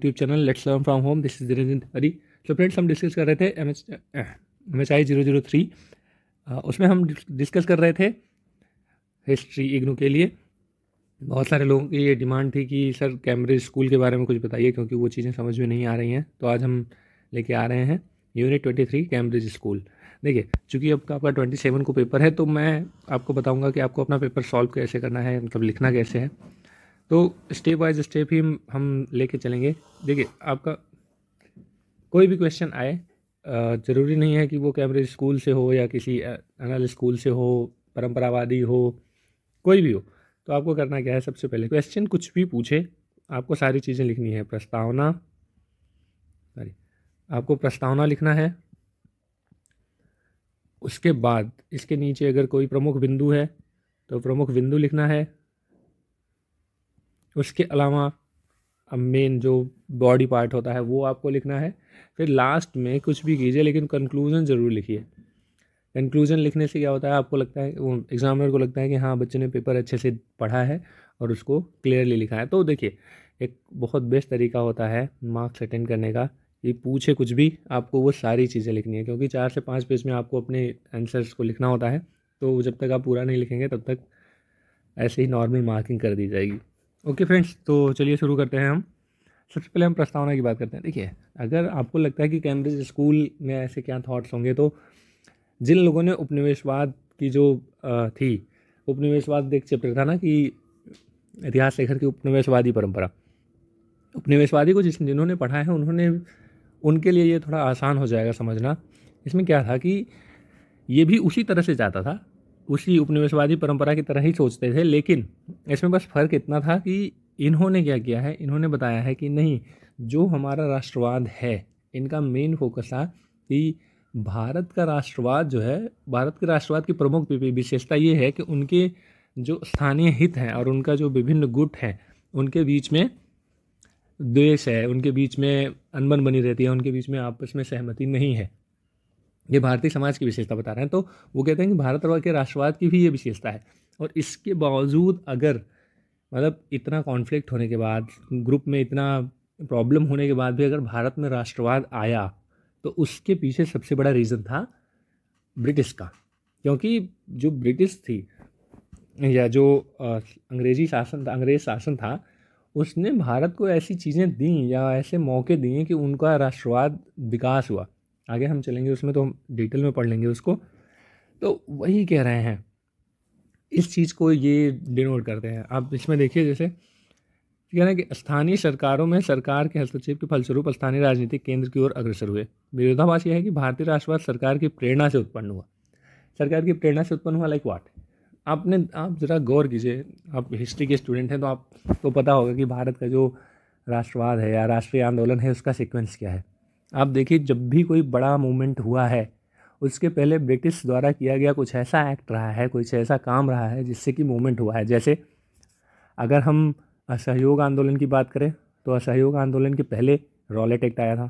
YouTube channel let's learn from home. This is Niranjan Tiwari. तो friends, हम discuss कर रहे थे MHI 003। उसमें हम डिस्कस कर रहे थे हिस्ट्री इग्नू के लिए। बहुत सारे लोगों की ये डिमांड थी कि सर कैम्ब्रिज स्कूल के बारे में कुछ बताइए, क्योंकि वो चीज़ें समझ में नहीं आ रही हैं। तो आज हम लेके आ रहे हैं यूनिट 23 कैम्ब्रिज स्कूल। देखिए, चूँकि अब आपका 27 को पेपर है, तो मैं आपको बताऊंगा कि आपको अपना पेपर सॉल्व कैसे करना है, मतलब लिखना कैसे है। तो स्टेप बाय स्टेप ही हम लेके चलेंगे। देखिए, आपका कोई भी क्वेश्चन आए, ज़रूरी नहीं है कि वो कैम्ब्रिज स्कूल से हो या किसी अनल स्कूल से हो, परंपरावादी हो, कोई भी हो। तो आपको करना क्या है, सबसे पहले क्वेश्चन कुछ भी पूछे, आपको सारी चीज़ें लिखनी है। आपको प्रस्तावना लिखना है। उसके बाद इसके नीचे अगर कोई प्रमुख बिंदु है तो प्रमुख बिंदु लिखना है। उसके अलावा अब मेन जो बॉडी पार्ट होता है वो आपको लिखना है। फिर लास्ट में कुछ भी कीजिए, लेकिन कंक्लूजन ज़रूर लिखिए। कंक्लूजन लिखने से क्या होता है, आपको लगता है, वो एग्जामिनर को लगता है कि हाँ, बच्चे ने पेपर अच्छे से पढ़ा है और उसको क्लियरली लिखा है। तो देखिए, एक बहुत बेस्ट तरीका होता है मार्क्स अटेंड करने का, ये पूछे कुछ भी, आपको वो सारी चीज़ें लिखनी है, क्योंकि 4 से 5 पेज में आपको अपने आंसर्स को लिखना होता है। तो जब तक आप पूरा नहीं लिखेंगे तब तक ऐसे ही नॉर्मल मार्किंग कर दी जाएगी। ओके फ्रेंड्स, तो चलिए शुरू करते हैं हम। सबसे पहले हम प्रस्तावना की बात करते हैं। देखिए, अगर आपको लगता है कि कैम्ब्रिज स्कूल में ऐसे क्या थॉट्स होंगे, तो जिन लोगों ने उपनिवेशवाद की जो थी, उपनिवेशवाद एक चैप्टर था ना कि इतिहास लेखक की उपनिवेशवादी परंपरा, उपनिवेशवादी को जिन्होंने पढ़ा है उनके लिए ये थोड़ा आसान हो जाएगा समझना। इसमें क्या था कि ये भी उसी तरह से जाता था, उसी उपनिवेशवादी परंपरा की तरह ही सोचते थे, लेकिन इसमें बस फ़र्क इतना था कि इन्होंने क्या किया है, इन्होंने बताया है कि नहीं, जो हमारा राष्ट्रवाद है, इनका मेन फोकस था कि भारत का राष्ट्रवाद जो है, भारत के राष्ट्रवाद की प्रमुख विशेषता ये है कि उनके जो स्थानीय हित हैं और उनका जो विभिन्न गुट हैं, उनके बीच में द्वेष है, उनके बीच में अनबन बनी रहती है, उनके बीच में आपस में सहमति नहीं है। ये भारतीय समाज की विशेषता बता रहे हैं। तो वो कहते हैं कि भारत के राष्ट्रवाद की भी ये विशेषता है। और इसके बावजूद अगर, मतलब इतना कॉन्फ्लिक्ट होने के बाद, ग्रुप में इतना प्रॉब्लम होने के बाद भी अगर भारत में राष्ट्रवाद आया, तो उसके पीछे सबसे बड़ा रीज़न था ब्रिटिश का। क्योंकि जो ब्रिटिश थी या जो अंग्रेज शासन था, उसने भारत को ऐसी चीज़ें दी या ऐसे मौके दिए कि उनका राष्ट्रवाद विकास हुआ। आगे हम चलेंगे उसमें, तो हम डिटेल में पढ़ लेंगे उसको। तो वही कह रहे हैं, इस चीज़ को ये डिनोट करते हैं। आप इसमें देखिए, जैसे कह रहे हैं कि स्थानीय सरकारों में सरकार के हस्तक्षेप के फलस्वरूप स्थानीय राजनीतिक केंद्र की ओर अग्रसर हुए। विरोधाभास यह है कि भारतीय राष्ट्रवाद सरकार की प्रेरणा से उत्पन्न हुआ। सरकार की प्रेरणा से उत्पन्न हुआ, लाइक व्हाट? आप ज़रा गौर कीजिए, आप हिस्ट्री के स्टूडेंट हैं तो आपको पता होगा कि भारत का जो राष्ट्रवाद है या राष्ट्रीय आंदोलन है, उसका सीक्वेंस क्या है। आप देखिए, जब भी कोई बड़ा मूवमेंट हुआ है, उसके पहले ब्रिटिश द्वारा किया गया कुछ ऐसा एक्ट रहा है, कुछ ऐसा काम रहा है जिससे कि मूवमेंट हुआ है। जैसे अगर हम असहयोग आंदोलन की बात करें, तो असहयोग आंदोलन के पहले रॉलेट एक्ट आया था।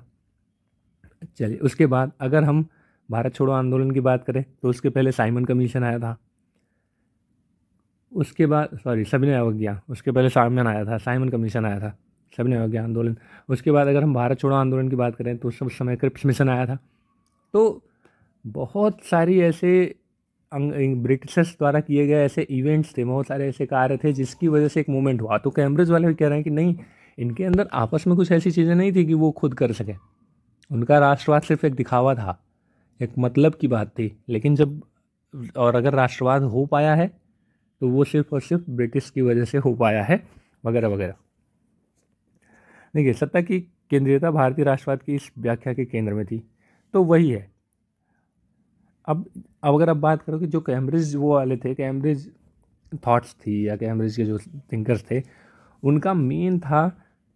चलिए, उसके बाद अगर हम भारत छोड़ो आंदोलन की बात करें, तो उसके पहले साइमन कमीशन आया था। उसके बाद सविनय अवज्ञा, उसके पहले साइमन कमीशन आया था, सविनय अवज्ञा आंदोलन। उसके बाद अगर हम भारत छोड़ो आंदोलन की बात करें, तो उस समय क्रिप्स मिशन आया था। तो बहुत सारी ऐसे ब्रिटिशर्स द्वारा किए गए ऐसे इवेंट्स थे, बहुत सारे ऐसे कार्य थे जिसकी वजह से एक मूवमेंट हुआ। तो कैम्ब्रिज वाले भी कह रहे हैं कि नहीं, इनके अंदर आपस में कुछ ऐसी चीज़ें नहीं थी कि वो खुद कर सके। उनका राष्ट्रवाद सिर्फ एक दिखावा था, एक मतलब की बात थी। लेकिन अगर राष्ट्रवाद हो पाया है, तो वो सिर्फ और सिर्फ ब्रिटिश की वजह से हो पाया है, वगैरह वगैरह। देखिए, सत्ता की केंद्रीयता भारतीय राष्ट्रवाद की इस व्याख्या के केंद्र में थी। तो वही है। अब अगर आप बात करो कि जो कैम्ब्रिज वो वाले थे, कैम्ब्रिज थॉट्स थी या कैम्ब्रिज के जो थिंकर्स थे, उनका मेन था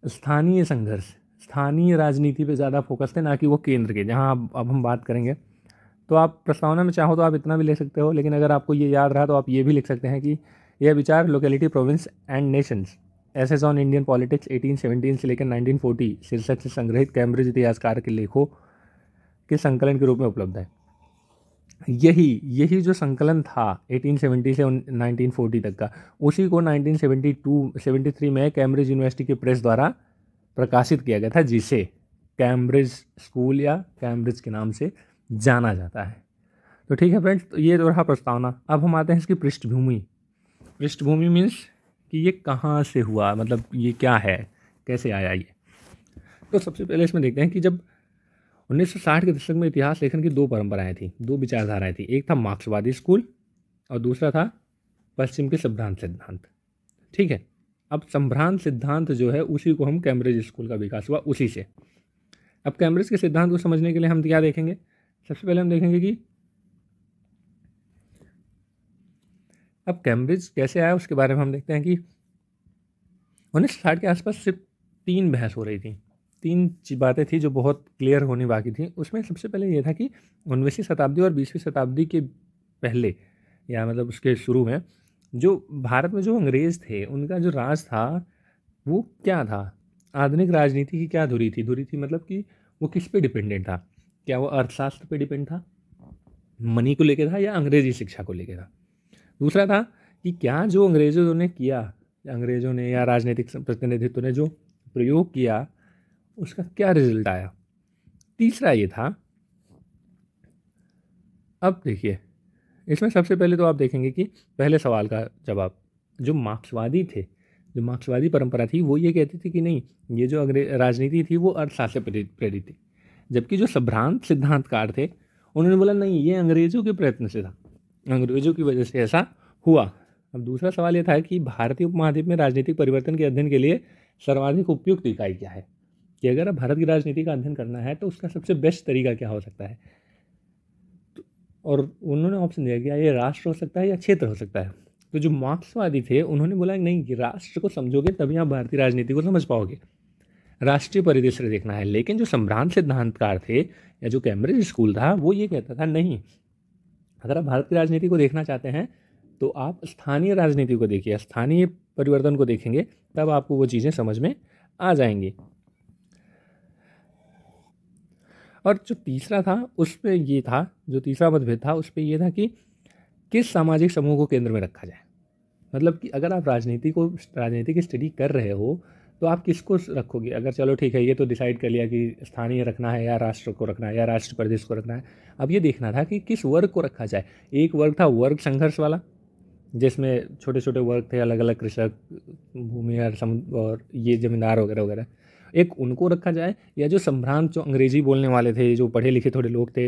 स्थानीय संघर्ष, स्थानीय राजनीति पे ज़्यादा फोकस थे, ना कि वो केंद्र के। जहाँ अब हम बात करेंगे, तो आप प्रस्तावना में चाहो तो आप इतना भी ले सकते हो, लेकिन अगर आपको ये याद रहा तो आप ये भी लिख सकते हैं कि यह विचार locality, province and nations essays on Indian politics 1817 से लेकर 1940 शीर्षक से संग्रहित कैम्ब्रिज इतिहासकार के लेखों के संकलन के रूप में उपलब्ध है। यही जो संकलन था 1870 से 1940 तक का, उसी को 1973 में कैम्ब्रिज यूनिवर्सिटी के प्रेस द्वारा प्रकाशित किया गया था, जिसे कैम्ब्रिज स्कूल या कैम्ब्रिज के नाम से जाना जाता है। तो ठीक है फ्रेंड्स, तो ये तो रहा प्रस्तावना। अब हम आते हैं इसकी पृष्ठभूमि। पृष्ठभूमि मीन्स कि ये कहाँ से हुआ, मतलब ये क्या है, कैसे आया ये। तो सबसे पहले इसमें देखते हैं कि जब 1960 के दशक में इतिहास लेखन की दो परंपराएं थी, दो विचारधाराएं थी। एक था मार्क्सवादी स्कूल और दूसरा था पश्चिम के संभ्रांत सिद्धांत। ठीक है, अब संभ्रांत सिद्धांत जो है उसी को हम कैम्ब्रिज स्कूल का विकास हुआ उसी से। अब कैम्ब्रिज के सिद्धांत को समझने के लिए हम क्या देखेंगे, सबसे पहले हम देखेंगे कि अब कैम्ब्रिज कैसे आया, उसके बारे में हम देखते हैं कि 1960 के आसपास सिर्फ 3 बहस हो रही थी, 3 बातें थी जो बहुत क्लियर होनी बाकी थी। उसमें सबसे पहले ये था कि 19वीं शताब्दी और 20वीं शताब्दी के पहले, या मतलब उसके शुरू में, जो भारत में जो अंग्रेज़ थे उनका जो राज था वो क्या था, आधुनिक राजनीति की क्या धुरी थी मतलब कि वो किस पे डिपेंडेंट था। क्या वो अर्थशास्त्र पे डिपेंड था, मनी को लेकर था, या अंग्रेजी शिक्षा को लेकर था। दूसरा था कि क्या जो अंग्रेज़ों ने किया, अंग्रेज़ों ने या राजनीतिक प्रतिनिधित्व ने जो प्रयोग किया उसका क्या रिजल्ट आया। तीसरा ये था, अब देखिए इसमें सबसे पहले तो आप देखेंगे कि पहले सवाल का जवाब, जो मार्क्सवादी थे, जो मार्क्सवादी परंपरा थी, वो ये कहती थी कि नहीं, ये जो राजनीति थी वो अर्थशास्त्र से प्रेरित थी। जबकि जो संभ्रांत सिद्धांतकार थे उन्होंने बोला नहीं, ये अंग्रेज़ों के प्रयत्न से था, अंग्रेज़ों की वजह से ऐसा हुआ। अब दूसरा सवाल ये था कि भारतीय उपमहाद्वीप में राजनीतिक परिवर्तन के अध्ययन के लिए सर्वाधिक उपयुक्त इकाई क्या है, कि अगर अब भारत की राजनीति का अध्ययन करना है तो उसका सबसे बेस्ट तरीका क्या हो सकता है। और उन्होंने ऑप्शन दिया कि ये राष्ट्र हो सकता है या क्षेत्र हो सकता है। तो जो मार्क्सवादी थे उन्होंने बोला नहीं, कि राष्ट्र को समझोगे तभी आप भारतीय राजनीति को समझ पाओगे, राष्ट्रीय परिदृश्य से देखना है। लेकिन जो संभ्रांत सिद्धांतकार थे या जो कैम्ब्रिज स्कूल था वो ये कहता था नहीं, अगर आप भारत की राजनीति को देखना चाहते हैं तो आप स्थानीय राजनीति को देखिए, स्थानीय परिवर्तन को देखेंगे, तब आपको वो चीज़ें समझ में आ जाएंगी। और जो तीसरा था उस पर ये था, जो तीसरा मतभेद था उस पर ये था कि किस सामाजिक समूह को केंद्र में रखा जाए। मतलब कि अगर आप राजनीति की स्टडी कर रहे हो तो आप किसको रखोगे। अगर चलो ठीक है, ये तो डिसाइड कर लिया कि स्थानीय रखना है या राष्ट्र को रखना है या राष्ट्र प्रदेश को रखना है, अब ये देखना था कि किस वर्ग को रखा जाए। एक वर्ग था वर्ग संघर्ष वाला, जिसमें छोटे छोटे वर्ग थे, अलग अलग कृषक, भूमि और ये जमींदार वगैरह वगैरह, एक उनको रखा जाए, या जो संभ्रांत, जो अंग्रेजी बोलने वाले थे, जो पढ़े लिखे थोड़े लोग थे,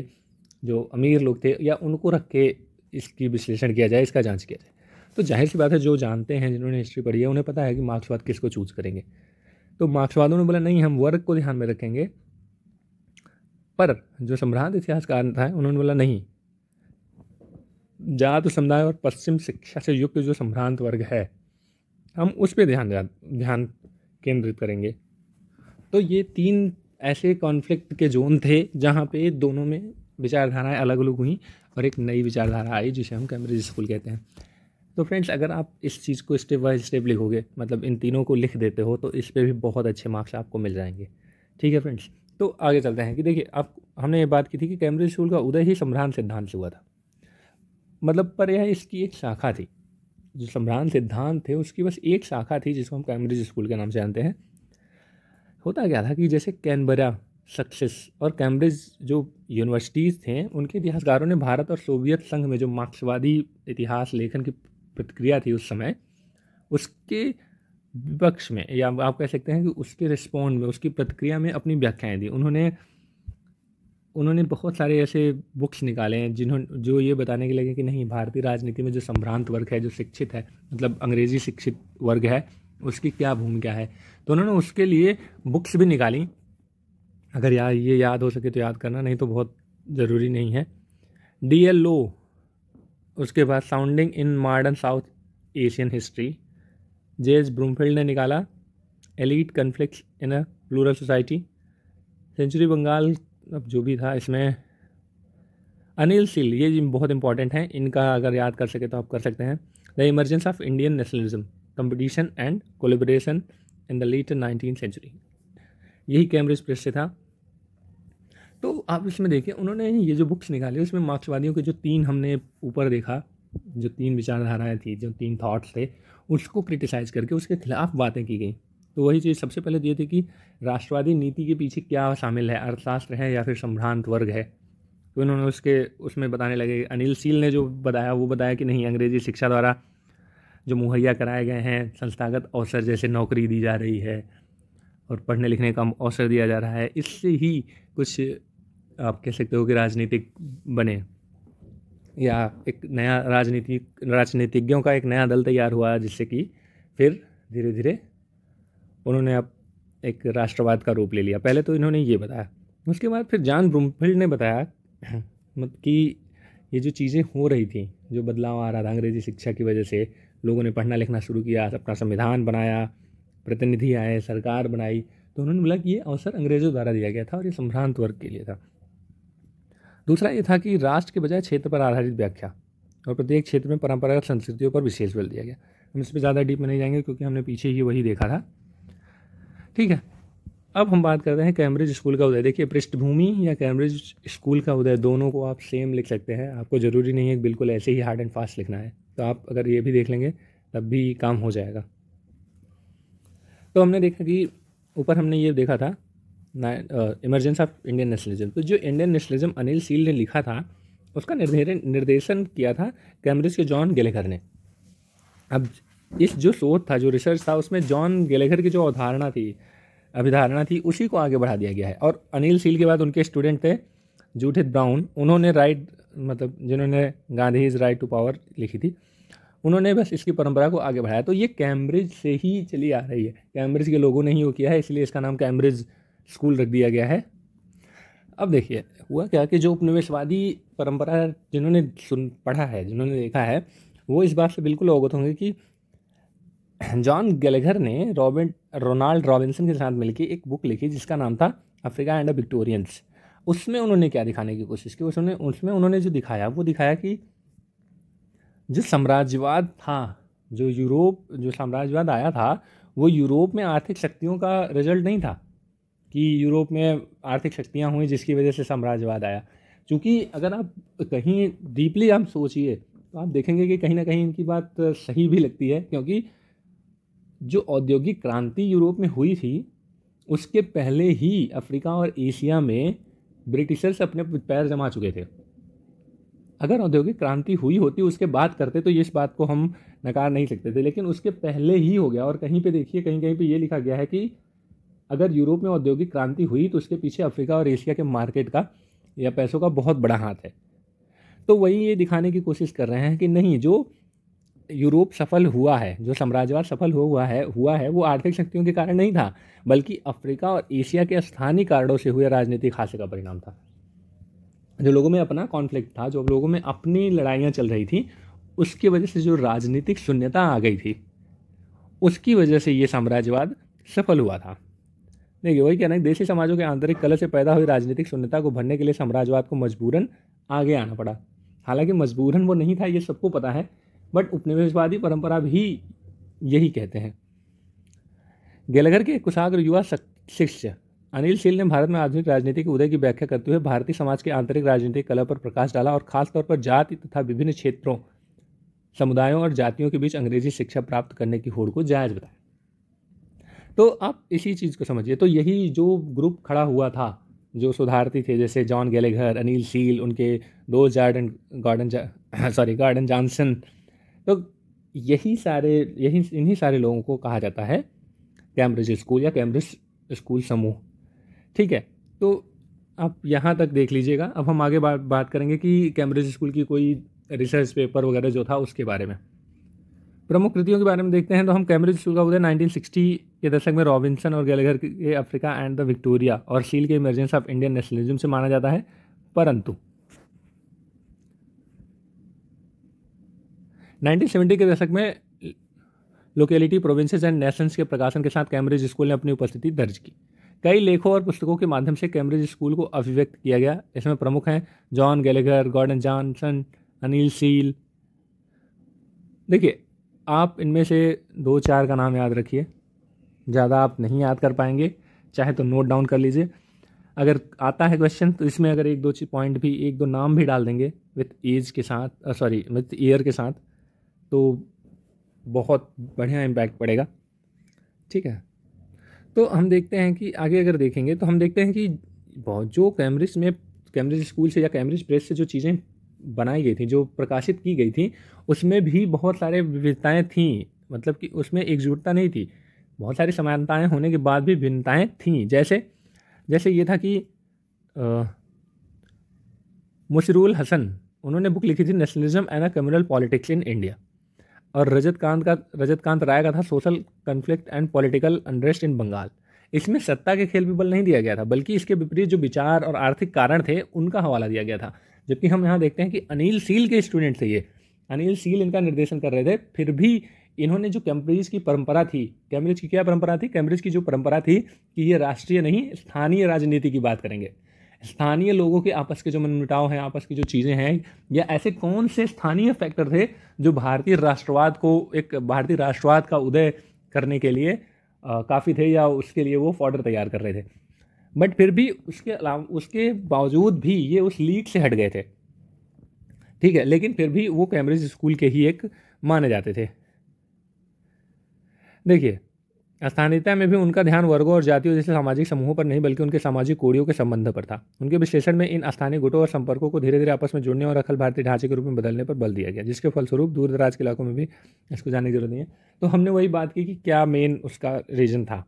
जो अमीर लोग थे, या उनको रख के इसकी विश्लेषण किया जाए, इसका जांच किया जाए। तो जाहिर सी बात है, जो जानते हैं, जिन्होंने हिस्ट्री पढ़ी है, उन्हें पता है कि मार्क्सवाद किसको चूज करेंगे। तो मार्क्सवादियों ने बोला नहीं, हम वर्ग को ध्यान में रखेंगे। पर जो संभ्रांत इतिहासकार था उन्होंने बोला नहीं, जात समुदाय और पश्चिम शिक्षा से युक्त जो संभ्रांत वर्ग है हम उस पर ध्यान केंद्रित करेंगे। तो ये 3 ऐसे कॉन्फ्लिक्ट के जोन थे जहाँ पे दोनों में विचारधाराएं अलग अलग हुई और एक नई विचारधारा आई जिसे हम कैम्ब्रिज स्कूल कहते हैं। तो फ्रेंड्स, अगर आप इस चीज़ को स्टेप बाय स्टेप लिखोगे, मतलब इन तीनों को लिख देते हो, तो इस पे भी बहुत अच्छे मार्क्स आपको मिल जाएंगे। ठीक है फ्रेंड्स, तो आगे चलते हैं कि देखिए, आप हमने ये बात की थी कि कैम्ब्रिज स्कूल का उदय ही संभ्रांत सिद्धांत से हुआ था, मतलब पर यह इसकी एक शाखा थी। जो संभ्रांत सिद्धांत थे उसकी बस एक शाखा थी जिसको हम कैम्ब्रिज स्कूल के नाम से जानते हैं। होता क्या था कि जैसे कैनबरा, सक्सेस और कैम्ब्रिज जो यूनिवर्सिटीज़ थे, उनके इतिहासकारों ने भारत और सोवियत संघ में जो मार्क्सवादी इतिहास लेखन की प्रतिक्रिया थी उस समय, उसके विपक्ष में, या आप कह सकते हैं कि उसके रिस्पॉन्ड में, उसकी प्रतिक्रिया में अपनी व्याख्याएं दी। उन्होंने बहुत सारे ऐसे बुक्स निकाले हैं जो ये बताने के लगे कि नहीं, भारतीय राजनीति में जो संभ्रांत वर्ग है, जो शिक्षित है, मतलब अंग्रेजी शिक्षित वर्ग है, उसकी क्या भूमिका है। तो उन्होंने उसके लिए बुक्स भी निकाली। अगर ये याद हो सके तो याद करना, नहीं तो बहुत ज़रूरी नहीं है। D.L. लो, उसके बाद soundings in modern South Asian history, J.S. Broomfield ने निकाला elite conflicts in a plural society, century Bengal, अब जो भी था इसमें अनिल सील, ये बहुत इंपॉर्टेंट हैं, इनका अगर याद कर सके तो आप कर सकते हैं। The emergence of Indian nationalism, competition and collaboration in the late 19th century, यही कैम्ब्रिज प्रेस से था। तो आप इसमें देखिए, उन्होंने ये जो बुक्स निकाली उसमें मार्क्सवादियों के जो 3 हमने ऊपर देखा, जो 3 विचारधाराएं थी, जो 3 थॉट्स थे, उसको क्रिटिसाइज़ करके उसके खिलाफ बातें की गई। तो वही चीज़ सबसे पहले दिए थे कि राष्ट्रवादी नीति के पीछे क्या शामिल है, अर्थशास्त्र है या फिर संभ्रांत वर्ग है। तो इन्होंने उसमें बताने लगे। अनिल सील ने जो बताया वो बताया कि नहीं, अंग्रेजी शिक्षा द्वारा जो मुहैया कराए गए हैं संस्थागत अवसर, जैसे नौकरी दी जा रही है और पढ़ने लिखने का अवसर दिया जा रहा है, इससे ही कुछ आप कह सकते हो कि राजनीतिक बने, या एक नया राजनीतिज्ञों का एक नया दल तैयार हुआ, जिससे कि फिर धीरे धीरे उन्होंने अब एक राष्ट्रवाद का रूप ले लिया। पहले तो इन्होंने ये बताया, उसके बाद फिर जॉन ब्रूमफील्ड ने बताया मतलब कि ये जो चीज़ें हो रही थी, जो बदलाव आ रहा था अंग्रेजी शिक्षा की वजह से, लोगों ने पढ़ना लिखना शुरू किया, अपना संविधान बनाया, प्रतिनिधि आए, सरकार बनाई, तो उन्होंने बोला कि ये अवसर अंग्रेज़ों द्वारा दिया गया था और ये संभ्रांत वर्ग के लिए था। दूसरा ये था कि राष्ट्र के बजाय क्षेत्र पर आधारित व्याख्या, और प्रत्येक क्षेत्र में परंपरागत संस्कृतियों पर विशेष बल दिया गया। हम इस पर ज़्यादा डीप में नहीं जाएंगे क्योंकि हमने पीछे ही वही देखा था। ठीक है, अब हम बात करते हैं कैम्ब्रिज स्कूल का उदय। देखिए, पृष्ठभूमि या कैम्ब्रिज स्कूल का उदय, दोनों को आप सेम लिख सकते हैं, आपको ज़रूरी नहीं है कि बिल्कुल ऐसे ही हार्ड एंड फास्ट लिखना है। तो आप अगर ये भी देख लेंगे तब भी काम हो जाएगा। तो हमने देखा कि ऊपर हमने ये देखा था इमरजेंस ऑफ इंडियन नेशनलिज्म। तो जो इंडियन नेशनलिज्म अनिल सील ने लिखा था उसका निर्देशन किया था कैम्ब्रिज के जॉन गैलेगर ने। अब इस जो शोध था, जो रिसर्च था, उसमें जॉन गैलेगर की जो अभिधारणा थी उसी को आगे बढ़ा दिया गया है। और अनिल सील के बाद उनके स्टूडेंट थे जूडिथ ब्राउन, उन्होंने जिन्होंने Gandhi is rise to power लिखी थी, उन्होंने बस इसकी परंपरा को आगे बढ़ाया। तो ये कैम्ब्रिज से ही चली आ रही है, कैम्ब्रिज के लोगों ने ही वो किया है, इसलिए इसका नाम कैम्ब्रिज स्कूल रख दिया गया है। अब देखिए हुआ क्या कि जो उपनिवेशवादी परंपरा जिन्होंने पढ़ा है, जिन्होंने देखा है, वो इस बात से बिल्कुल अवगत होंगे कि जॉन गैलेगर ने रोनाल्ड रॉबिन्सन के साथ मिलकर एक बुक लिखी जिसका नाम था अफ्रीका एंड द विक्टोरियंस। उसमें उन्होंने क्या दिखाने की कोशिश की, उसमें उन्होंने जो दिखाया वो दिखाया कि जो साम्राज्यवाद था, जो साम्राज्यवाद आया था, वो यूरोप में आर्थिक शक्तियों का रिजल्ट नहीं था कि यूरोप में आर्थिक शक्तियाँ हुई जिसकी वजह से साम्राज्यवाद आया। क्योंकि अगर आप कहीं डीपली आप सोचिए तो आप देखेंगे कि कहीं ना कहीं इनकी बात सही भी लगती है, क्योंकि जो औद्योगिक क्रांति यूरोप में हुई थी उसके पहले ही अफ्रीका और एशिया में ब्रिटिशर्स अपने पैर जमा चुके थे। अगर औद्योगिक क्रांति हुई होती उसके बाद करते तो ये इस बात को हम नकार नहीं सकते थे, लेकिन उसके पहले ही हो गया। और कहीं पे देखिए, कहीं कहीं पे ये लिखा गया है कि अगर यूरोप में औद्योगिक क्रांति हुई तो उसके पीछे अफ्रीका और एशिया के मार्केट का या पैसों का बहुत बड़ा हाथ है। तो वही ये दिखाने की कोशिश कर रहे हैं कि नहीं, जो यूरोप सफल हुआ है, जो साम्राज्यवाद सफल हुआ है वो आर्थिक शक्तियों के कारण नहीं था, बल्कि अफ्रीका और एशिया के स्थानीय कारणों से हुए राजनीतिक हास्य का परिणाम था। जो लोगों में अपना कॉन्फ्लिक्ट था, जो लोगों में अपनी लड़ाइयाँ चल रही थी, उसकी वजह से जो राजनीतिक शून्यता आ गई थी, उसकी वजह से ये साम्राज्यवाद सफल हुआ था। देखिए वही कहना है, देशी समाजों के आंतरिक कलह से पैदा हुई राजनीतिक शून्यता को भरने के लिए साम्राज्यवाद को मजबूरन आगे आना पड़ा। हालांकि मजबूरन वो नहीं था, ये सबको पता है, बट उपनिवेशवादी परंपरा भी यही कहते हैं। गैलेगर के कुशाग्र युवा शिष्य अनिल सील ने भारत में आधुनिक राजनीति के उदय की व्याख्या करते हुए भारतीय समाज के आंतरिक राजनीतिक कलह पर प्रकाश डाला और खासतौर पर जाति तथा विभिन्न क्षेत्रों, समुदायों और जातियों के बीच अंग्रेजी शिक्षा प्राप्त करने की होड़ को जायज बताया। तो आप इसी चीज़ को समझिए। तो यही जो ग्रुप खड़ा हुआ था, जो सुधारती थे, जैसे जॉन गैलेगर, अनिल सील, उनके दो गॉर्डन जॉनसन, तो इन्हीं सारे लोगों को कहा जाता है कैम्ब्रिज स्कूल या कैम्ब्रिज स्कूल समूह। ठीक है, तो आप यहाँ तक देख लीजिएगा। अब हम आगे बात करेंगे कि कैम्ब्रिज स्कूल की कोई रिसर्च पेपर वगैरह जो था उसके बारे में। प्रमुख कृतियों के बारे में देखते हैं तो हम कैम्ब्रिज स्कूल का उदय 1960 के दशक में रॉबिन्सन और गैलेगर के अफ्रीका एंड द विक्टोरिया और सील के इमरजेंस ऑफ इंडियन नेशनलिज्म से माना जाता है, परंतु 1970 के दशक में लोकेलिटी, प्रोविंसेस एंड नेशंस के प्रकाशन के साथ कैम्ब्रिज स्कूल ने अपनी उपस्थिति दर्ज की। कई लेखों और पुस्तकों के माध्यम से कैम्ब्रिज स्कूल को अभिव्यक्त किया गया। इसमें प्रमुख हैं John Gallagher, Gordon Johnson, Anil Seal. देखिए, आप इनमें से 2-4 का नाम याद रखिए, ज़्यादा आप नहीं याद कर पाएंगे, चाहे तो नोट डाउन कर लीजिए। अगर आता है क्वेश्चन तो इसमें अगर 1-2 पॉइंट भी, 1-2 नाम भी डाल देंगे विथ ईयर के साथ, तो बहुत बढ़िया इम्पैक्ट पड़ेगा। ठीक है, तो हम देखते हैं कि आगे अगर देखेंगे तो हम देखते हैं कि बहुत जो कैम्ब्रिज स्कूल से या कैम्ब्रिज प्रेस से जो चीज़ें बनाई गई थी, जो प्रकाशित की गई थी, उसमें भी बहुत सारे विविधताएं थीं। मतलब कि उसमें एकजुटता नहीं थी, बहुत सारी समानताएं होने के बाद भी भिन्नताएं थीं। जैसे जैसे ये था कि मुशरुल हसन, उन्होंने बुक लिखी थी nationalism and communal politics in India, और रजत कांत राय का था social conflict and political unrest in Bengal. इसमें सत्ता के खेल भी बल नहीं दिया गया था, बल्कि इसके विपरीत जो विचार और आर्थिक कारण थे उनका हवाला दिया गया था। जबकि हम यहाँ देखते हैं कि अनिल सील के स्टूडेंट थे ये, अनिल सील इनका निर्देशन कर रहे थे, फिर भी इन्होंने जो कैम्ब्रिज की परंपरा थी, कैम्ब्रिज की क्या परंपरा थी, कैम्ब्रिज की जो परंपरा थी कि ये राष्ट्रीय नहीं स्थानीय राजनीति की बात करेंगे, स्थानीय लोगों के आपस के जो मनमुटाव हैं, आपस की जो चीज़ें हैं, या ऐसे कौन से स्थानीय फैक्टर थे जो भारतीय राष्ट्रवाद का उदय करने के लिए काफ़ी थे, या उसके लिए वो फॉर्डर तैयार कर रहे थे। बट फिर भी उसके बावजूद भी ये उस लीग से हट गए थे, ठीक है, लेकिन फिर भी वो कैम्ब्रिज स्कूल के ही एक माने जाते थे। देखिए, स्थानीयता में भी उनका ध्यान वर्गों और जातियों जैसे सामाजिक समूहों पर नहीं, बल्कि उनके सामाजिक कोड़ियों के संबंध पर था। उनके विश्लेषण में इन स्थानीय गुटों और संपर्कों को धीरे धीरे आपस में जुड़ने और अखिल भारतीय ढांचे के रूप में बदलने पर बल दिया गया, जिसके फलस्वरूप दूर दराज के इलाकों में भी इसको जानने की जरूरत नहीं है। तो हमने वही बात की कि क्या मेन उसका रीजन था।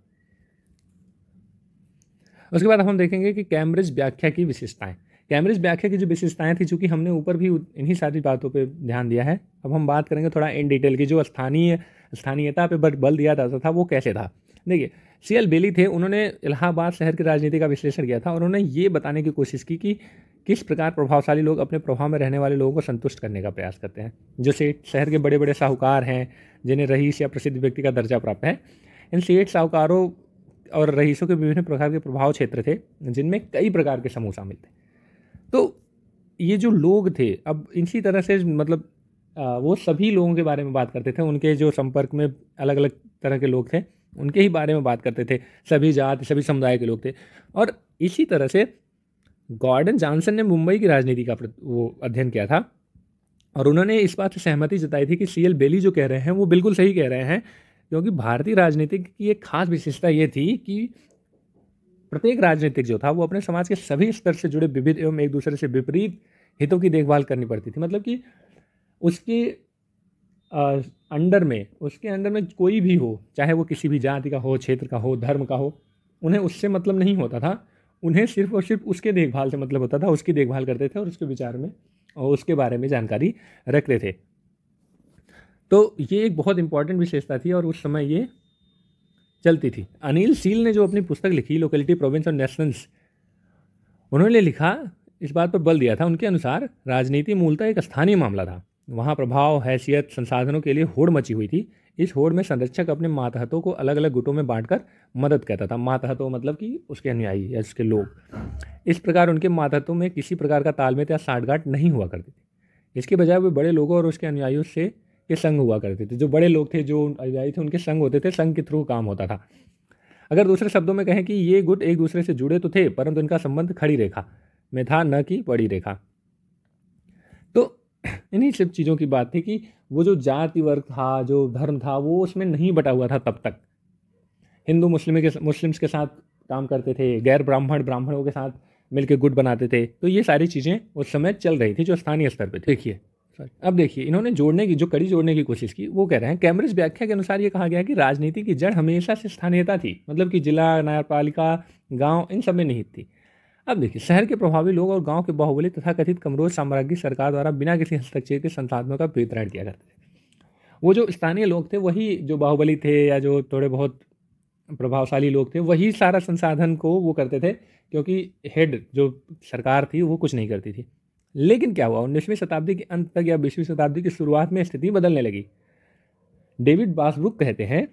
उसके बाद हम देखेंगे कि कैम्ब्रिज व्याख्या की विशेषताएं। कैम्ब्रिज व्याख्या की जो विशेषताएं थी, चूंकि हमने ऊपर भी इन्हीं सारी बातों पे ध्यान दिया है, अब हम बात करेंगे थोड़ा इन डिटेल की। जो स्थानीयता पे बल दिया जाता था वो कैसे था। देखिए, सीएल बेली थे, उन्होंने इलाहाबाद शहर की राजनीति का विश्लेषण किया था, और उन्होंने ये बताने की कोशिश की कि किस प्रकार प्रभावशाली लोग अपने प्रभाव में रहने वाले लोगों को संतुष्ट करने का प्रयास करते हैं। जो सेठ शहर के बड़े बड़े साहूकार हैं, जिन्हें रईस या प्रसिद्ध व्यक्ति का दर्जा प्राप्त है, इन सेठ साहूकारों और रईसों के विभिन्न प्रकार के प्रभाव क्षेत्र थे, जिनमें कई प्रकार के समूह शामिल थे। तो ये जो लोग थे, अब इसी तरह से मतलब वो सभी लोगों के बारे में बात करते थे, उनके जो संपर्क में अलग अलग तरह के लोग थे उनके ही बारे में बात करते थे, सभी जाति सभी समुदाय के लोग थे। और इसी तरह से गॉर्डन जॉनसन ने मुंबई की राजनीति का वो अध्ययन किया था, और उन्होंने इस बात से सहमति जताई थी कि सीएल बेली जो कह रहे हैं वो बिल्कुल सही कह रहे हैं, क्योंकि भारतीय राजनीति की एक खास विशेषता ये थी कि प्रत्येक राजनीतिक जो था वो अपने समाज के सभी स्तर से जुड़े विविध एवं एक दूसरे से विपरीत हितों की देखभाल करनी पड़ती थी। मतलब कि उसके अंडर में कोई भी हो, चाहे वो किसी भी जाति का हो, क्षेत्र का हो, धर्म का हो, उन्हें उससे मतलब नहीं होता था। उन्हें सिर्फ और सिर्फ उसके देखभाल से मतलब होता था, उसकी देखभाल करते थे और उसके विचार में और उसके बारे में जानकारी रखते थे। तो ये एक बहुत इंपॉर्टेंट विशेषता थी और उस समय ये चलती थी। अनिल सील ने जो अपनी पुस्तक लिखी लोकेलिटी, प्रोविंस और नेशंस, उन्होंने लिखा, इस बात पर बल दिया था, उनके अनुसार राजनीति मूलतः एक स्थानीय मामला था। वहाँ प्रभाव, हैसियत, संसाधनों के लिए होड़ मची हुई थी। इस होड़ में संरक्षक अपने मातहतों को अलग अलग गुटों में बांटकर मदद करता था। मातहतों मतलब कि उसके अनुयायी या उसके लोग। इस प्रकार उनके मातहतों में किसी प्रकार का तालमेल या साठगांठ नहीं हुआ करती थी। इसके बजाय वे बड़े लोगों और उसके अनुयायियों से के संग हुआ करते थे। जो बड़े लोग थे, जो अनुयायी थे, उनके संग होते थे, संघ के थ्रू काम होता था। अगर दूसरे शब्दों में कहें कि ये गुट एक दूसरे से जुड़े तो थे, परंतु इनका संबंध खड़ी रेखा में था, न कि बड़ी रेखा। तो इन्हीं सब चीज़ों की बात थी कि वो जो जाति वर्ग था, जो धर्म था, वो उसमें नहीं बटा हुआ था। तब तक हिंदू मुस्लिम्स के साथ काम करते थे, गैर ब्राह्मणों के साथ मिलकर गुट बनाते थे। तो ये सारी चीज़ें उस समय चल रही थी जो स्थानीय स्तर पर। देखिए, अब देखिए, इन्होंने कड़ी जोड़ने की कोशिश की। वो कह रहे हैं कैम्ब्रिज व्याख्या के अनुसार ये कहा गया कि राजनीति की जड़ हमेशा से स्थानीयता थी, मतलब कि जिला, न्यायपालिका, गांव, इन सब में निहित थी। अब देखिए, शहर के प्रभावी लोग और गांव के बाहुबली तथा कथित कमरोज साम्राज्य सरकार द्वारा बिना किसी हस्तक्षेप के संसाधनों का वितरण किया करते थे। वो जो स्थानीय लोग थे, वही जो बाहुबली थे या जो थोड़े बहुत प्रभावशाली लोग थे, वही सारा संसाधन को वो करते थे, क्योंकि हेड जो सरकार थी वो कुछ नहीं करती थी। लेकिन क्या हुआ, 19वीं शताब्दी के अंत तक या 20वीं शताब्दी की शुरुआत में स्थिति बदलने लगी। डेविड बासब्रुक कहते हैं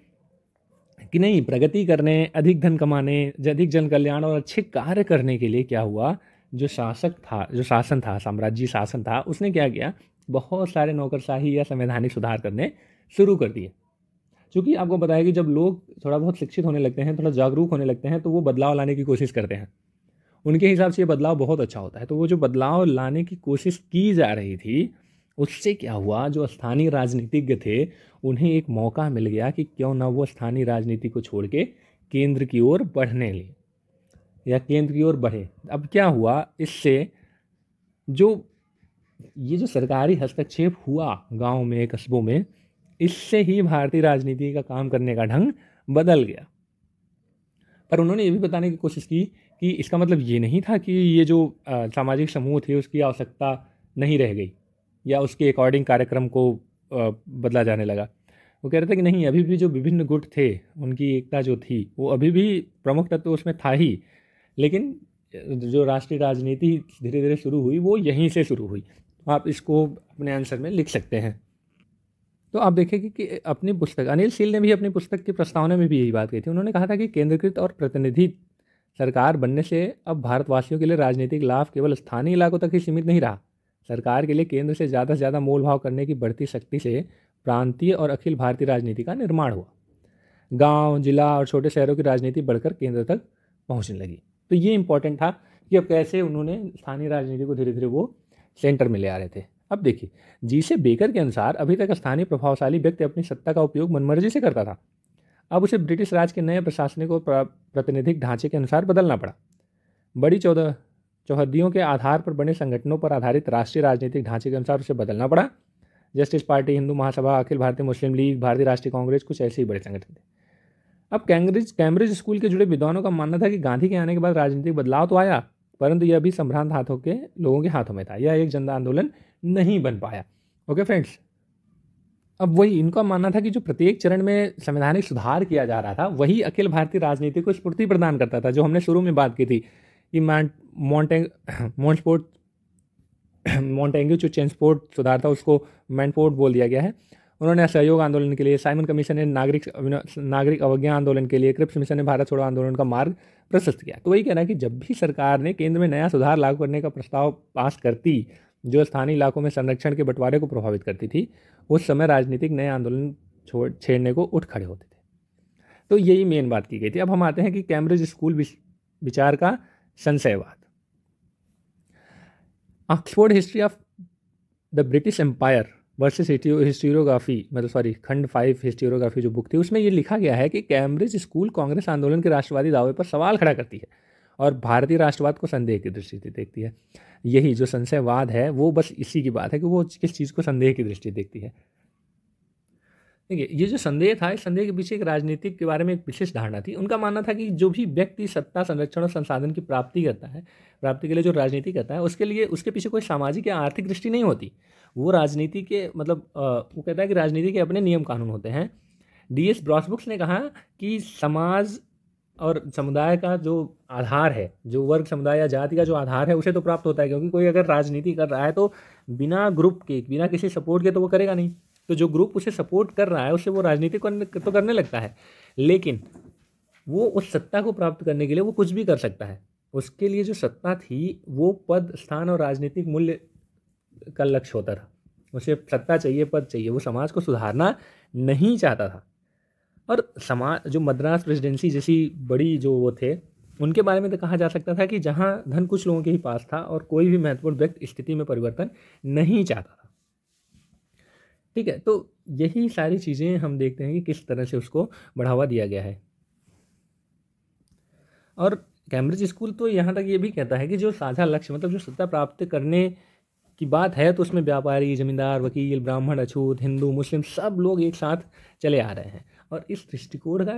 कि नहीं, प्रगति करने, अधिक धन कमाने, अधिक जन कल्याण और अच्छे कार्य करने के लिए क्या हुआ, जो शासन था, साम्राज्य शासन था, उसने क्या किया, बहुत सारे नौकरशाही या संवैधानिक सुधार करने शुरू कर दिए। क्योंकि आपको पता है कि जब लोग थोड़ा बहुत शिक्षित होने लगते हैं, थोड़ा जागरूक होने लगते हैं, तो वो बदलाव लाने की कोशिश करते हैं। उनके हिसाब से ये बदलाव बहुत अच्छा होता है। तो वो जो बदलाव लाने की कोशिश की जा रही थी, उससे क्या हुआ, जो स्थानीय राजनीतिज्ञ थे उन्हें एक मौका मिल गया कि क्यों ना वो स्थानीय राजनीति को छोड़ के केंद्र की ओर बढ़ने लगे या केंद्र की ओर बढ़े। अब क्या हुआ, इससे जो ये जो सरकारी हस्तक्षेप हुआ गांव में, कस्बों में, इससे ही भारतीय राजनीति का काम करने का ढंग बदल गया। पर उन्होंने ये भी बताने की कोशिश की कि इसका मतलब ये नहीं था कि ये जो सामाजिक समूह थे उसकी आवश्यकता नहीं रह गई या उसके अकॉर्डिंग कार्यक्रम को बदला जाने लगा। वो कह रहे थे कि नहीं, अभी भी जो विभिन्न गुट थे उनकी एकता जो थी वो अभी भी प्रमुख तत्व उसमें था ही, लेकिन जो राष्ट्रीय राजनीति धीरे धीरे शुरू हुई वो यहीं से शुरू हुई। आप इसको अपने आंसर में लिख सकते हैं। तो आप देखेंगे कि अपनी पुस्तक, अनिल शील ने भी अपनी पुस्तक की प्रस्तावना में भी यही बात कही थी। उन्होंने कहा था कि केंद्रीकृत और प्रतिनिधि सरकार बनने से अब भारतवासियों के लिए राजनीतिक लाभ केवल स्थानीय इलाकों तक ही सीमित नहीं रहा। सरकार के लिए केंद्र से ज़्यादा मोल भाव करने की बढ़ती शक्ति से प्रांतीय और अखिल भारतीय राजनीति का निर्माण हुआ। गांव, जिला और छोटे शहरों की राजनीति बढ़कर केंद्र तक पहुंचने लगी। तो ये इंपॉर्टेंट था कि अब कैसे उन्होंने स्थानीय राजनीति को धीरे धीरे वो सेंटर में ले आ रहे थे। अब देखिए, जी.से बेकर के अनुसार अभी तक स्थानीय प्रभावशाली व्यक्ति अपनी सत्ता का उपयोग मनमर्जी से करता था। अब उसे ब्रिटिश राज के नए प्रशासनिक और प्रातिनिधिक ढांचे के अनुसार बदलना पड़ा। बड़ी चौहद्दियों के आधार पर बने संगठनों पर आधारित राष्ट्रीय राजनीतिक ढांचे के अनुसार उसे बदलना पड़ा। जस्टिस पार्टी, हिंदू महासभा, अखिल भारतीय मुस्लिम लीग, भारतीय राष्ट्रीय कांग्रेस, कुछ ऐसे ही बड़े संगठन थे। अब कैम्ब्रिज स्कूल के जुड़े विद्वानों का मानना था कि गांधी के आने के बाद राजनीतिक बदलाव तो आया, परंतु यह भी संभ्रांत हाथों के लोगों के हाथों में था। यह एक जन आंदोलन नहीं बन पाया। ओके फ्रेंड्स, अब वही इनका मानना था कि जो प्रत्येक चरण में संवैधानिक सुधार किया जा रहा था वही अखिल भारतीय राजनीति को स्फूर्ति प्रदान करता था। जो हमने शुरू में बात की थी कि मॉन्टेग्यू जो चेम्सफोर्ड सुधार था उसको मैनफोर्ड बोल दिया गया है। उन्होंने असहयोग आंदोलन के लिए, साइमन कमीशन ने नागरिक अवज्ञा आंदोलन के लिए, क्रिप्स मिशन ने भारत छोड़ो आंदोलन का मार्ग प्रशस्त किया। तो वही कहना है कि जब भी सरकार ने केंद्र में नया सुधार लागू करने का प्रस्ताव पास करती जो स्थानीय इलाकों में संरक्षण के बंटवारे को प्रभावित करती थी, उस समय राजनीतिक नए आंदोलन छेड़ने को उठ खड़े होते थे। तो यही मेन बात की गई थी। अब हम आते हैं कि कैम्ब्रिज स्कूल विचार का संशयवाद। Oxford history of the British empire versus historiography, खंड 5 हिस्टोरियोग्राफी जो बुक थी, उसमें ये लिखा गया है कि कैम्ब्रिज स्कूल कांग्रेस आंदोलन के राष्ट्रवादी दावे पर सवाल खड़ा करती है और भारतीय राष्ट्रवाद को संदेह की दृष्टि से देखती है। यही जो संशयवाद है वो बस इसी की बात है कि वो किस चीज़ को संदेह की दृष्टि देखती है। देखिए, ये जो संदेह था, इस संदेह के पीछे एक राजनीतिक के बारे में एक विशेष धारणा थी। उनका मानना था कि जो भी व्यक्ति सत्ता, संरक्षण और संसाधन की प्राप्ति करता है, प्राप्ति के लिए जो राजनीति करता है, उसके लिए उसके पीछे कोई सामाजिक या आर्थिक दृष्टि नहीं होती। वो राजनीति के वो कहता है कि राजनीति के अपने नियम कानून होते हैं। D.S. ब्रॉसबुक्स ने कहा कि समाज और समुदाय का जो आधार है, जो वर्ग, समुदाय या जाति का जो आधार है, उसे तो प्राप्त होता है, क्योंकि कोई अगर राजनीति कर रहा है तो बिना ग्रुप के, बिना किसी सपोर्ट के तो वो करेगा नहीं। तो जो ग्रुप उसे सपोर्ट कर रहा है उससे वो राजनीति तो करने लगता है, लेकिन वो उस सत्ता को प्राप्त करने के लिए वो कुछ भी कर सकता है। उसके लिए जो सत्ता थी वो पद, स्थान और राजनीतिक मूल्य का लक्ष्य होता था। उसे सत्ता चाहिए, पद चाहिए, वो समाज को सुधारना नहीं चाहता था। और समाज, जो मद्रास प्रेसिडेंसी जैसी बड़ी जो वो थे, उनके बारे में तो कहा जा सकता था कि जहां धन कुछ लोगों के ही पास था और कोई भी महत्वपूर्ण व्यक्ति स्थिति में परिवर्तन नहीं चाहता था। ठीक है, तो यही सारी चीज़ें हम देखते हैं कि किस तरह से उसको बढ़ावा दिया गया है। और कैम्ब्रिज स्कूल तो यहाँ तक ये भी कहता है कि जो साझा लक्ष्य, मतलब जो सत्ता प्राप्त करने की बात है, तो उसमें व्यापारी, जमींदार, वकील, ब्राह्मण, अछूत, हिंदू, मुस्लिम सब लोग एक साथ चले आ रहे हैं। और इस दृष्टिकोण का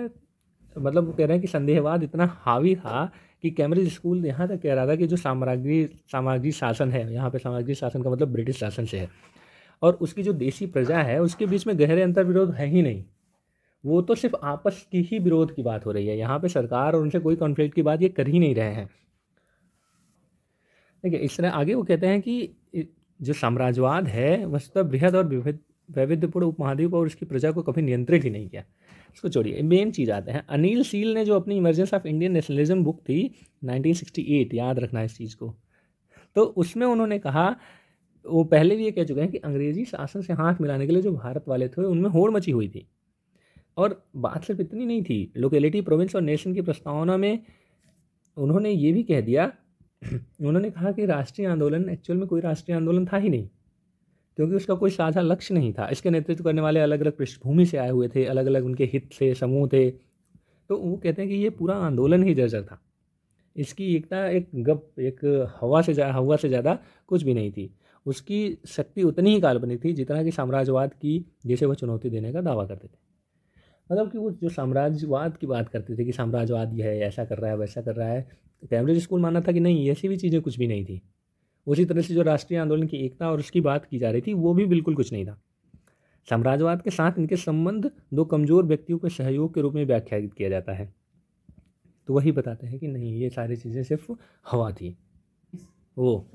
मतलब वो कह रहे हैं कि संदेहवाद इतना हावी था कि कैम्ब्रिज स्कूल यहाँ तक कह रहा था कि जो साम्राज्य शासन है, यहाँ पे साम्राज्य शासन का मतलब ब्रिटिश शासन से है, और उसकी जो देसी प्रजा है उसके बीच में गहरे अंतर विरोध है ही नहीं। वो तो सिर्फ आपस की ही विरोध की बात हो रही है। यहाँ पे सरकार और उनसे कोई कॉन्फ्लिक्ट की बात ये कर ही नहीं रहे हैं। देखिए, इस तरह आगे वो कहते हैं कि जो साम्राज्यवाद है वस्तुतः बृहद और वैविध्यपूर्ण उपमहाद्वीप और उसकी प्रजा को कभी नियंत्रित ही नहीं किया। इसको छोड़िए, मेन चीज़ आते हैं। अनिल शील ने जो अपनी emergence of Indian nationalism book थी 1968, याद रखना इस चीज़ को, तो उसमें उन्होंने कहा, वो पहले भी ये कह चुके हैं कि अंग्रेजी शासन से हाथ मिलाने के लिए जो भारत वाले थे उनमें होड़ मची हुई थी। और बात सिर्फ इतनी नहीं थी, लोकेलिटी, प्रोविंस और नेशन की प्रस्तावना में उन्होंने ये भी कह दिया, उन्होंने कहा कि राष्ट्रीय आंदोलन एक्चुअल में कोई राष्ट्रीय आंदोलन था ही नहीं, क्योंकि उसका कोई साझा लक्ष्य नहीं था। इसके नेतृत्व करने वाले अलग अलग पृष्ठभूमि से आए हुए थे, अलग अलग उनके हित थे, समूह थे, तो वो कहते हैं कि ये पूरा आंदोलन ही जर्जर था, इसकी एकता एक हवा से ज़्यादा कुछ भी नहीं थी। उसकी शक्ति उतनी ही काल्पनिक थी जितना कि साम्राज्यवाद की जिसे वो चुनौती देने का दावा करते थे। मतलब कि वो जो साम्राज्यवाद की बात करते थे कि साम्राज्यवाद ये है, ऐसा कर रहा है, वैसा कर रहा है, कैम्ब्रिज स्कूल मानना था कि नहीं, ऐसी भी चीज़ें कुछ भी नहीं थी। उसी तरह से जो राष्ट्रीय आंदोलन की एकता और उसकी बात की जा रही थी वो भी बिल्कुल कुछ नहीं था। साम्राज्यवाद के साथ इनके संबंध दो कमज़ोर व्यक्तियों के सहयोग के रूप में व्याख्यायित किया जाता है। तो वही बताते हैं कि नहीं, ये सारी चीज़ें सिर्फ हवा थी वो।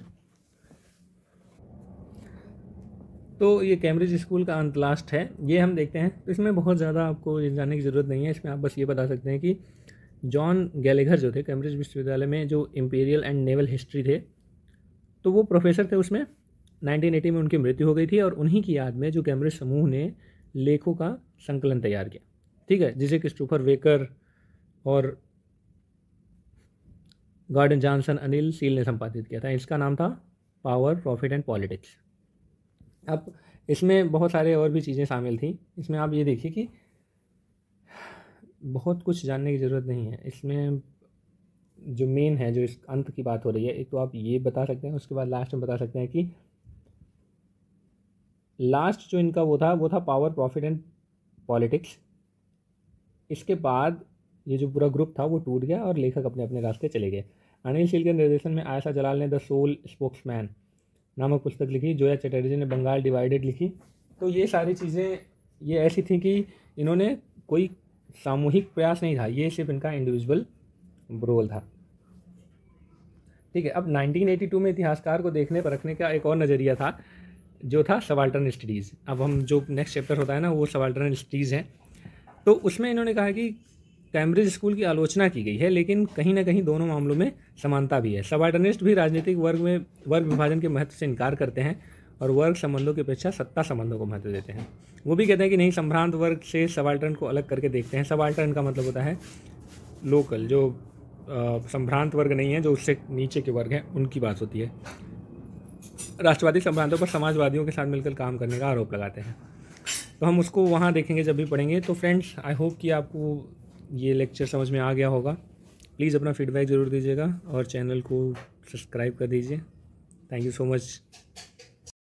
तो ये कैम्ब्रिज स्कूल का अंत लास्ट है, ये हम देखते हैं। तो इसमें बहुत ज़्यादा आपको जानने की ज़रूरत नहीं है। इसमें आप बस ये बता सकते हैं कि जॉन गैलेगर जो थे कैम्ब्रिज विश्वविद्यालय में, जो इंपीरियल एंड नेवल हिस्ट्री थे, तो वो प्रोफेसर थे। उसमें 1980 में उनकी मृत्यु हो गई थी और उन्हीं की याद में जो कैम्ब्रिज समूह ने लेखों का संकलन तैयार किया, ठीक है, जिसे क्रिस्टोफर वेकर और गॉर्डन जॉनसन अनिल सील ने संपादित किया था। इसका नाम था पावर, प्रॉफिट एंड पॉलिटिक्स। अब इसमें बहुत सारे और भी चीज़ें शामिल थी। इसमें आप ये देखिए कि बहुत कुछ जानने की ज़रूरत नहीं है। इसमें जो मेन है, जो इस अंत की बात हो रही है, एक तो आप ये बता सकते हैं, उसके बाद लास्ट में बता सकते हैं कि लास्ट जो इनका वो था पावर, प्रॉफिट एंड पॉलिटिक्स। इसके बाद ये जो पूरा ग्रुप था वो टूट गया और लेखक अपने अपने रास्ते चले गए। अनिल शील के निर्देशन में आयशा जलाल ने द सोल स्पोक्समैन नामक पुस्तक लिखी, जोया चटर्जी ने बंगाल डिवाइडेड लिखी। तो ये सारी चीज़ें ये ऐसी थी कि इन्होंने कोई सामूहिक प्रयास नहीं था, ये सिर्फ इनका इंडिविजुअल रोल था, ठीक है। अब 1982 में इतिहासकार को देखने परखने का एक और नज़रिया था, जो था सबाल्टर्न स्टडीज़। अब हम जो नेक्स्ट चैप्टर होता है ना, वो सबाल्टर्न स्टडीज़ हैं। तो उसमें इन्होंने कहा कि कैम्ब्रिज स्कूल की आलोचना की गई है, लेकिन कहीं ना कहीं दोनों मामलों में समानता भी है। सबाल्टर्निस्ट भी राजनीतिक वर्ग विभाजन के महत्व से इनकार करते हैं और वर्ग संबंधों की अपेक्षा सत्ता संबंधों को महत्व देते हैं। वो भी कहते हैं कि नहीं, संभ्रांत वर्ग से सबाल्टर्न को अलग करके देखते हैं। सबाल्टर्न का मतलब होता है लोकल, जो संभ्रांत वर्ग नहीं है, जो उससे नीचे के वर्ग हैं, उनकी बात होती है। राष्ट्रवादी संभ्रांतों पर समाजवादियों के साथ मिलकर काम करने का आरोप लगाते हैं। तो हम उसको वहाँ देखेंगे जब भी पढ़ेंगे। तो फ्रेंड्स, आई होप कि आपको ये लेक्चर समझ में आ गया होगा। प्लीज़ अपना फीडबैक ज़रूर दीजिएगा और चैनल को सब्सक्राइब कर दीजिए। Thank you so much.